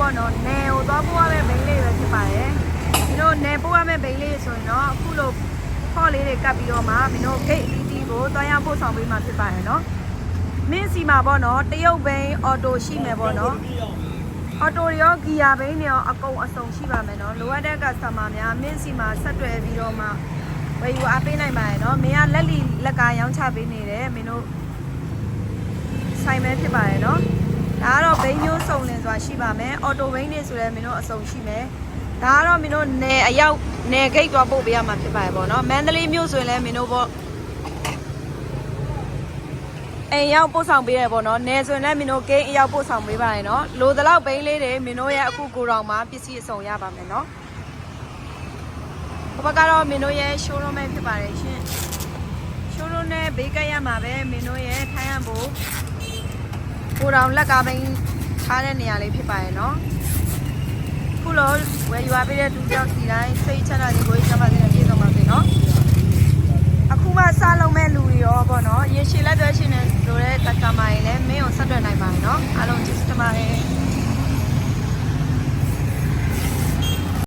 ပေါ့နော်နေကိုသွားပို့ရမယ့်ဘိန်းလေးပဲဖြစ်ပါတယ်မင်းတို့နေပို့ရမယ့်ဘိန်းလေးဆိုရင်တော့အခုလိုခေါ်လေးတွေကပ်ပြီးတော့မှမင်းတို့ဂိတ်အသီးသီးကိုသွားရောက်ပို့ဆောင်ပေးမှာဖြစ်ပါတယ်နော်မင်းစီမှာပေါ့နော်တရုတ်ဘိန်းအော်တိုရှိမယ်ပေါ့နော်အော်တိုရောဂီယာဘိန်းတွေရောအကုန်အစုံရှိပါမယ်နော်လိုအပ်တဲ့ကစတမာများမင်းစီမှာဆက်တွဲပြီးတော့မှဝယ်ယူအားပေးနိုင်ပါတယ်နော်မင်းကလက်လီလက်ကားရောင်းချပေးနေတယ်မင်းတို့ဆိုင်မဲဖြစ်ပါတယ်နော်ဒါကတော့ဘိန်းမျိုးစုံလင်စွာရှိပါမယ်အော်တိုဘိန်းတွေဆိုလည်းမင်းတို့အစုံရှိမယ်ဒါကတော့မင်းတို့နယ်အရောက်နယ်ဂိတ်သွားပို့ပေးရမှာဖြစ်ပါတယ်ပေါ့နော်မန္တလေးမြို့ဆိုရင်လည်းမင်းတို့ပေါ့အိမ်ရောက်ပို့ဆောင်ပေးရပေါ့နော်နယ်ဆိုရင်လည်းမင်းတို့ဂိတ်အရောက်ပို့ဆောင်ပေးပါတယ်နော်လိုသလောက်ဘိန်းလေးတွေမင်းတို့ရဲ့အခုကိုတောင်မှာပစ္စည်းအစုံရပါမယ်နော်ဘက်ကတော့မင်းတို့ရဲ့ showroom ပဲဖြစ်ပါတယ်ရှင် showroom နဲ့ဘေးကပ်ရမှာပဲမင်းတို့ရဲ့ထိုင်းရဖို့ကိုတောင်လက်ကားဘိန်းထားတဲ့နေရာလေးဖြစ်ပါတယ်နော်ခုလိုဝယ်ယူအားပေးတဲ့သူကြောင့်စီတိုင်းစိတ်ချတာတွေကိုကျမစီနဲ့ပြေဆုံးပါစေနော်အခုမှစားလုံးမဲ့လူတွေရောပေါ့နော်ရေရှည်လက်တွဲရှင်နေလို့တဲ့ customer တွေလည်းမင်းကိုဆက်သွယ်နိုင်ပါတယ်နော်အားလုံးကျေးဇူးတင်ပါတယ်